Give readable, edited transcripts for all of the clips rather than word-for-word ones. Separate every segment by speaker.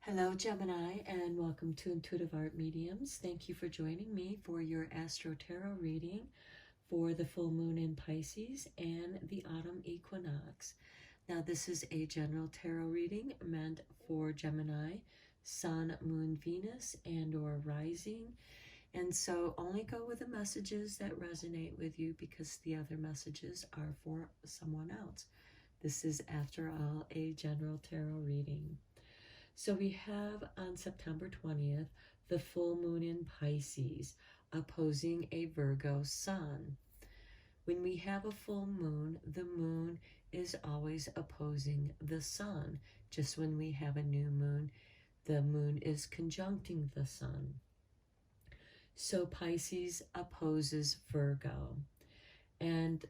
Speaker 1: Hello, Gemini, and welcome to Intuitive Art Mediums. Thank you for joining me for your Astro Tarot reading for the full moon in Pisces and the autumn equinox. Now, this is a general tarot reading meant for Gemini, Sun, Moon, Venus, and or rising. And so only go with the messages that resonate with you because the other messages are for someone else. This is, after all, a general tarot reading. So we have on September 20th, the full moon in Pisces opposing a Virgo sun. When we have a full moon, the moon is always opposing the sun. Just when we have a new moon, the moon is conjuncting the sun. So Pisces opposes Virgo. And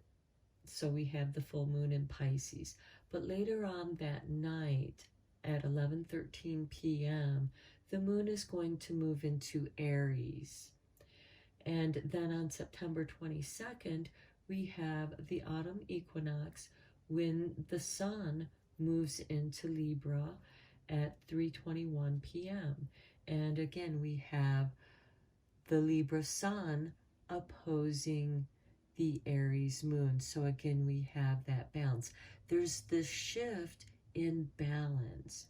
Speaker 1: so we have the full moon in Pisces. But later on that night, at 11:13 p.m., the moon is going to move into Aries. And then on September 22nd, we have the autumn equinox when the sun moves into Libra at 3:21 p.m. And again, we have the Libra sun opposing the Aries moon. So again, we have that balance. There's this shift in balance.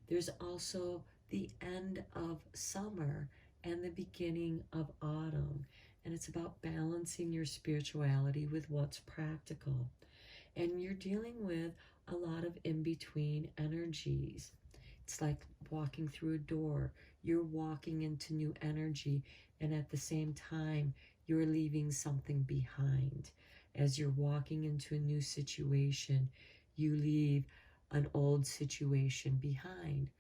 Speaker 1: There's also the end of summer and the beginning of autumn. And it's about balancing your spirituality with what's practical. And you're dealing with a lot of in-between energies. It's like walking through a door. You're walking into new energy, and at the same time, you're leaving something behind. As you're walking into a new situation, you leave an old situation behind.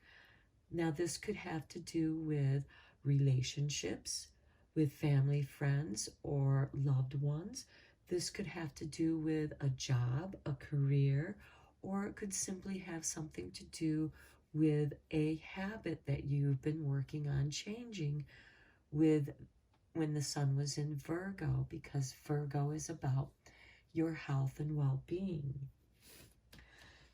Speaker 1: Now, this could have to do with relationships, with family, friends, or loved ones. This could have to do with a job, a career, or it could simply have something to do with a habit that you've been working on changing with when the sun was in Virgo, because Virgo is about your health and well-being.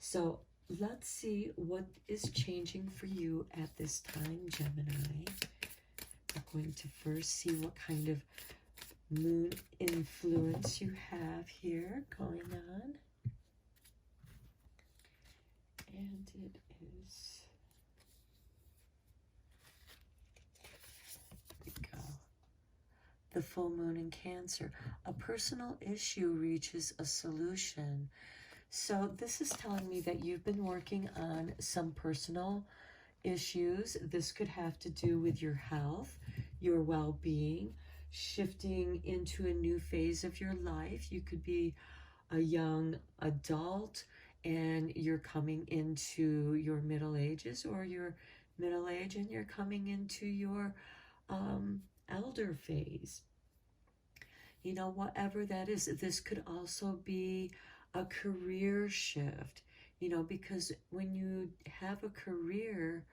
Speaker 1: So let's see what is changing for you at this time, Gemini. We're going to first see what kind of moon influence you have here going on. And it is, there we go, the full moon in Cancer. A personal issue reaches a solution. So this is telling me that you've been working on some personal issues. This could have to do with your health, your well-being, shifting into a new phase of your life. You could be a young adult and you're coming into your middle ages, or you're middle age and you're coming into your elder phase. You know, whatever that is. This could also be a career shift, you know, because when you have a career,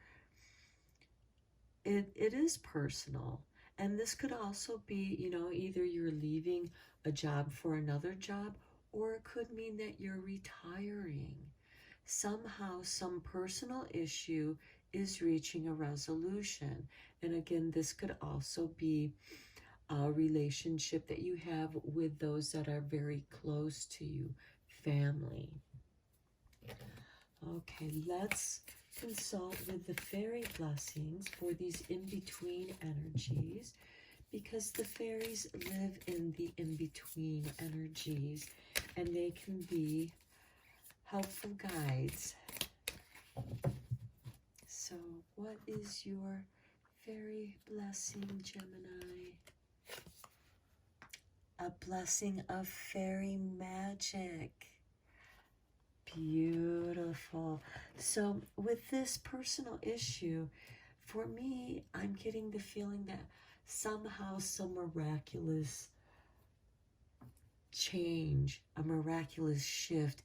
Speaker 1: it is personal. And this could also be, you know, either you're leaving a job for another job, or it could mean that you're retiring. Somehow, some personal issue is reaching a resolution. And again, this could also be a relationship that you have with those that are very close to you, family. Okay, let's consult with the fairy blessings for these in-between energies, because the fairies live in the in-between energies and they can be helpful guides. So what is your fairy blessing, Gemini? A blessing of fairy magic. Beautiful. So with this personal issue, for me, I'm getting the feeling that somehow some miraculous change, a miraculous shift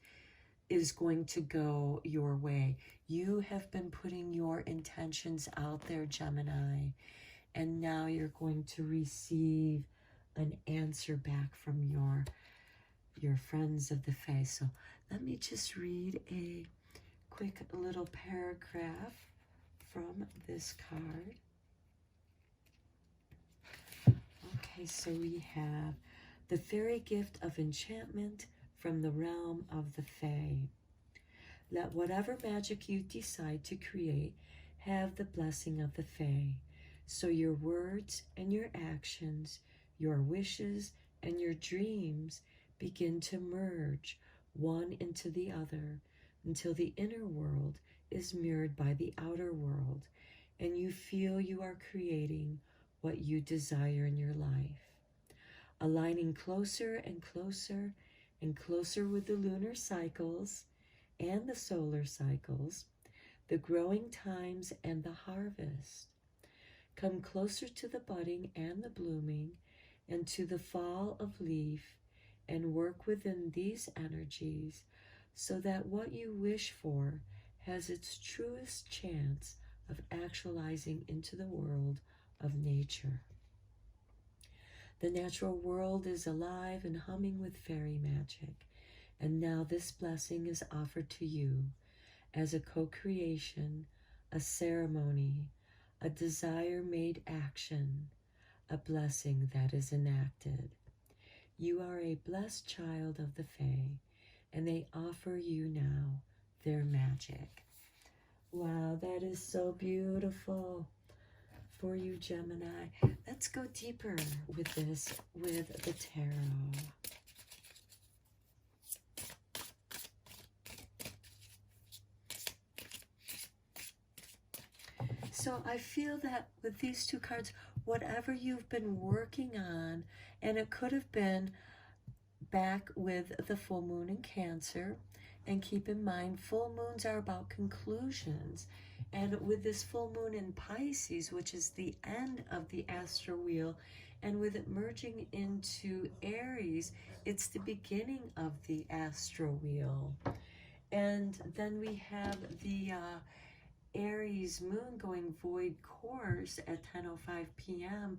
Speaker 1: is going to go your way. You have been putting your intentions out there, Gemini, and now you're going to receive an answer back from your friends of the Fae. So let me just read a quick little paragraph from this card. Okay, so we have the fairy gift of enchantment from the realm of the Fae. Let whatever magic you decide to create have the blessing of the Fae. So your words and your actions, your wishes and your dreams begin to merge one into the other until the inner world is mirrored by the outer world, and you feel you are creating what you desire in your life. Aligning closer and closer and closer with the lunar cycles and the solar cycles, the growing times and the harvest. Come closer to the budding and the blooming and to the fall of leaf, and work within these energies so that what you wish for has its truest chance of actualizing into the world of nature. The natural world is alive and humming with fairy magic, and now this blessing is offered to you as a co-creation, a ceremony, a desire made action, a blessing that is enacted. You are a blessed child of the Fae, and they offer you now their magic. Wow, that is so beautiful for you, Gemini. Let's go deeper with this, with the tarot. So I feel that with these two cards, whatever you've been working on, and it could have been back with the full moon in Cancer, and keep in mind, full moons are about conclusions. And with this full moon in Pisces, which is the end of the astral wheel, and with it merging into Aries, it's the beginning of the astral wheel. And then we have the Aries moon going void course at 10:05 p.m.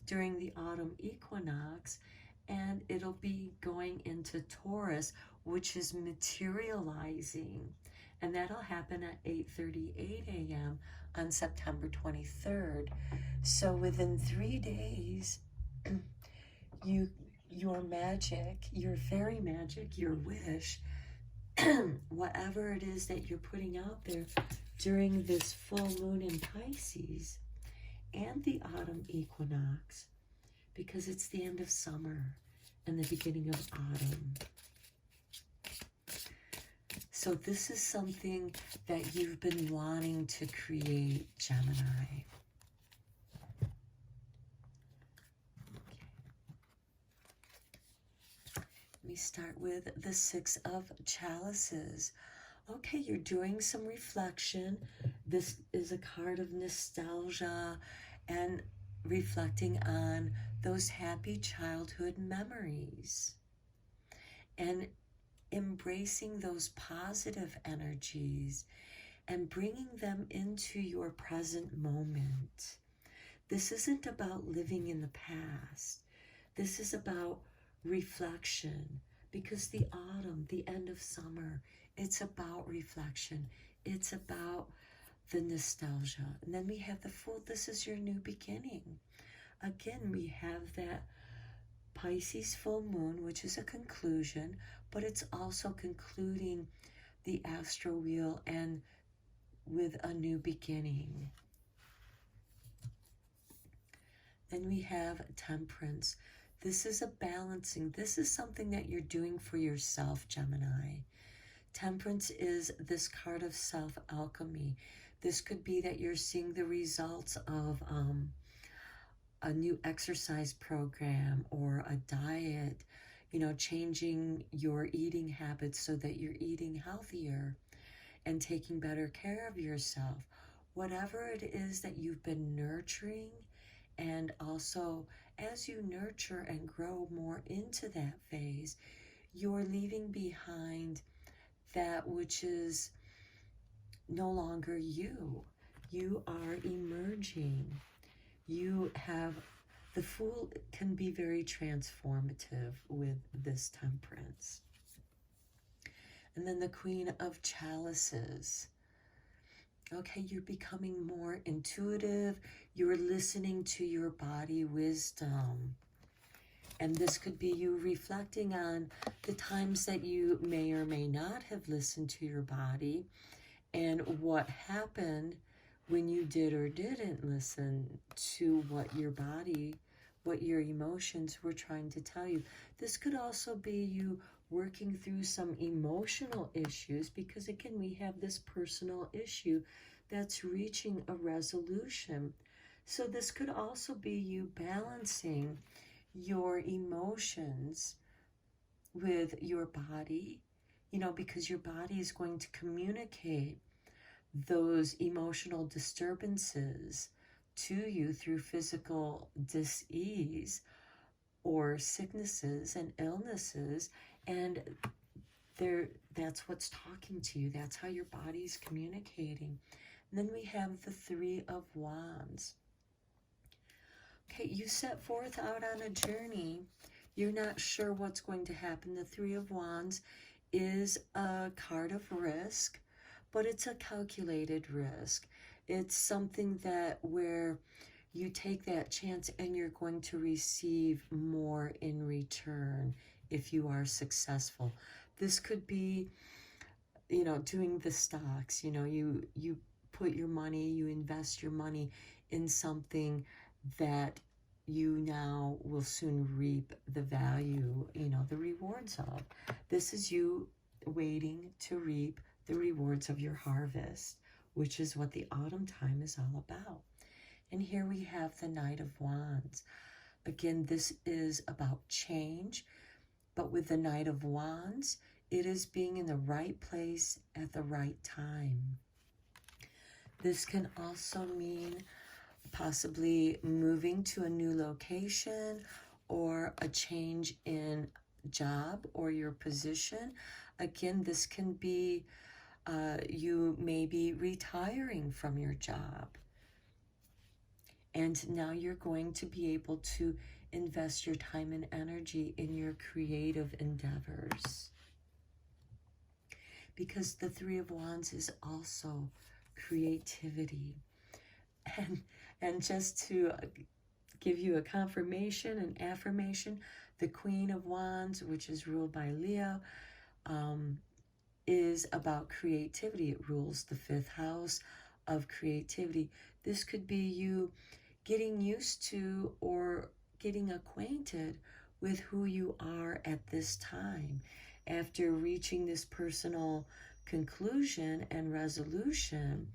Speaker 1: during the autumn equinox, and it'll be going into Taurus, which is materializing, and that'll happen at 8:38 a.m. on September 23rd. So within 3 days, your magic, your fairy magic, your wish, whatever it is that you're putting out there during this full moon in Pisces and the autumn equinox, because it's the end of summer and the beginning of autumn. So this is something that you've been wanting to create, Gemini. Let me start with the Six of Chalices. Okay, you're doing some reflection. This is a card of nostalgia and reflecting on those happy childhood memories and embracing those positive energies and bringing them into your present moment. This isn't about living in the past. This is about reflection, because the autumn, the end of summer, it's about reflection. It's about the nostalgia. And then we have the Fool. This is your new beginning. Again, we have that Pisces full moon, which is a conclusion, but it's also concluding the astral wheel and with a new beginning. Then we have Temperance. This is a balancing. This is something that you're doing for yourself, Gemini. Temperance is this card of self-alchemy. This could be that you're seeing the results of a new exercise program or a diet, you know, changing your eating habits so that you're eating healthier and taking better care of yourself. Whatever it is that you've been nurturing, and also as you nurture and grow more into that phase, you're leaving behind that which is no longer you. You are emerging. You have, the Fool can be very transformative with this Temperance. And then the Queen of Chalices. Okay, you're becoming more intuitive. You're listening to your body wisdom. And this could be you reflecting on the times that you may or may not have listened to your body and what happened when you did or didn't listen to what your body, what your emotions were trying to tell you. This could also be you working through some emotional issues, because again, we have this personal issue that's reaching a resolution. So this could also be you balancing your emotions with your body, because your body is going to communicate those emotional disturbances to you through physical dis-ease or sicknesses and illnesses, and that's what's talking to you. That's how your body's communicating. And then we have the Three of Wands. Okay, you set forth out on a journey. You're not sure what's going to happen. The Three of Wands is a card of risk, but it's a calculated risk. It's something that where you take that chance and you're going to receive more in return if you are successful. This could be, doing the stocks. You put your money, you invest your money in something that you now will soon reap the value, the rewards of. This is you waiting to reap the rewards of your harvest, which is what the autumn time is all about. And here we have the Knight of Wands. Again, this is about change, but with the Knight of Wands, it is being in the right place at the right time. This can also mean possibly moving to a new location or a change in job or your position. Again, this can be you may be retiring from your job. And now you're going to be able to invest your time and energy in your creative endeavors. Because the Three of Wands is also creativity. And just to give you a confirmation and affirmation, the Queen of Wands, which is ruled by Leo, is about creativity. It rules the 5th house of creativity. This could be you getting used to or getting acquainted with who you are at this time. After reaching this personal conclusion and resolution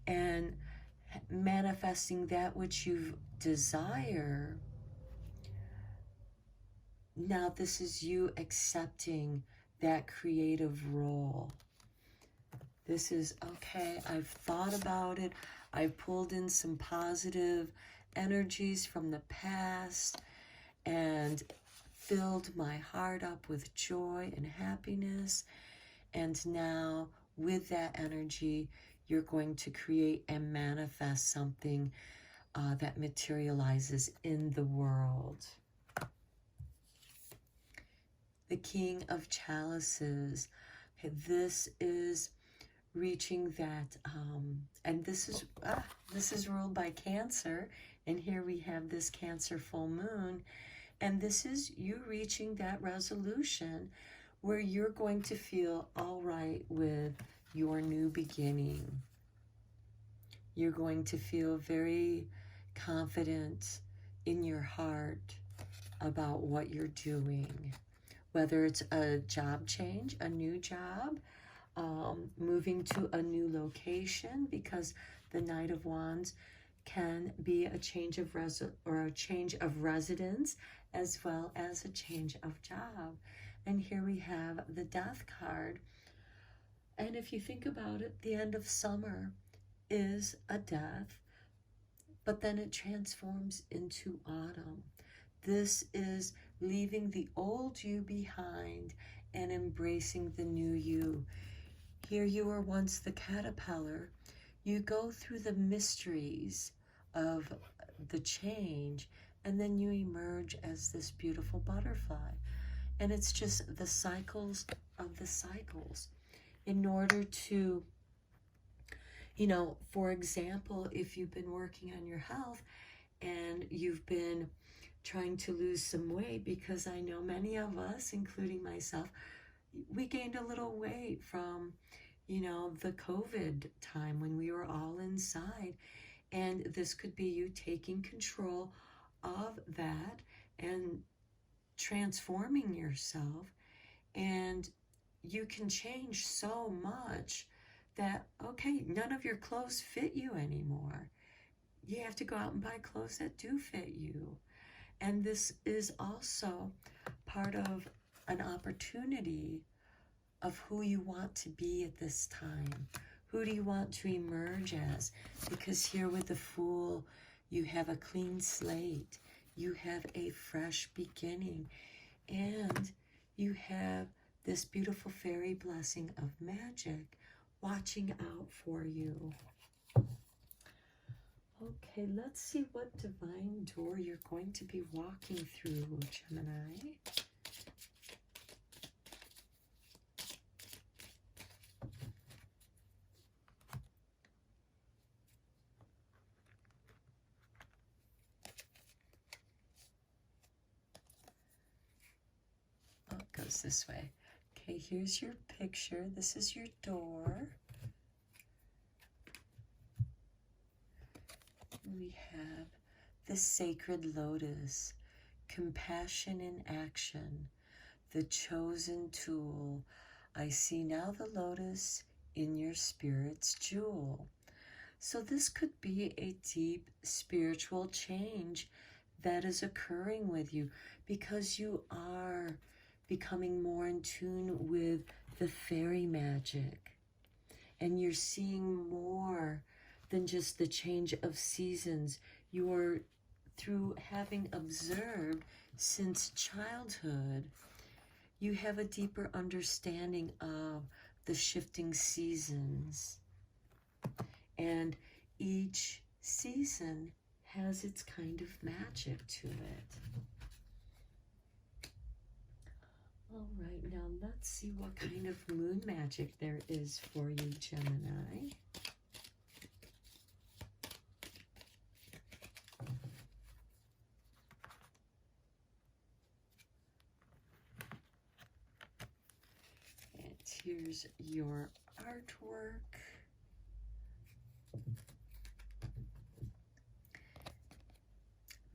Speaker 1: and manifesting that which you desire, now this is you accepting that creative role. This is, okay, I've thought about it. I've pulled in some positive energies from the past and filled my heart up with joy and happiness. And now with that energy, you're going to create and manifest something that materializes in the world. The King of Chalices. Okay, this is reaching that, and this is ruled by Cancer, and here we have this Cancer full moon, and this is you reaching that resolution where you're going to feel all right with your new beginning. You're going to feel very confident in your heart about what you're doing, whether it's a job change, a new job, moving to a new location, because the Knight of Wands can be a change of residence as well as a change of job. And here we have the Death card. And if you think about it, the end of summer is a death, but then it transforms into autumn. This is leaving the old you behind and embracing the new you. Here you were once the caterpillar. You go through the mysteries of the change, and then you emerge as this beautiful butterfly. And it's just the cycles of the cycles. In order to You know, for example, if you've been working on your health and you've been trying to lose some weight, because I know many of us, including myself, we gained a little weight from, you know, the COVID time when we were all inside. And this could be you taking control of that and transforming yourself. And you can change so much that, okay, none of your clothes fit you anymore. You have to go out and buy clothes that do fit you. And this is also part of an opportunity of who you want to be at this time. Who do you want to emerge as? Because here with the Fool, you have a clean slate. You have a fresh beginning. And you have this beautiful fairy blessing of magic watching out for you. Okay, let's see what divine door you're going to be walking through, Gemini. Oh, it goes this way. Okay, here's your picture. This is your door. We have the sacred lotus, compassion in action, the chosen tool. I see now the lotus in your spirit's jewel. So this could be a deep spiritual change that is occurring with you because you are becoming more in tune with the fairy magic. And you're seeing more than just the change of seasons. You're, through having observed since childhood, you have a deeper understanding of the shifting seasons. And each season has its kind of magic to it. All right, now let's see what kind of moon magic there is for you, Gemini. And here's your artwork.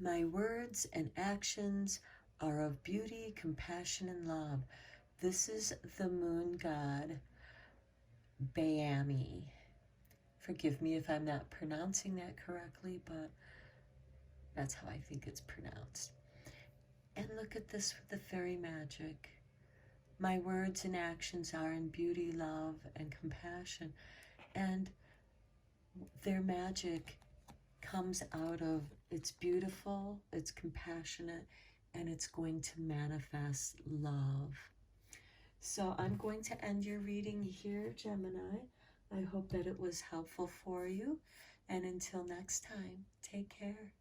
Speaker 1: My words and actions are of beauty, compassion, and love. This is the moon god, Bayami. Forgive me if I'm not pronouncing that correctly, but that's how I think it's pronounced. And look at this with the fairy magic. My words and actions are in beauty, love, and compassion. And their magic comes out of, it's beautiful, it's compassionate, and it's going to manifest love. So I'm going to end your reading here, Gemini. I hope that it was helpful for you. And until next time, take care.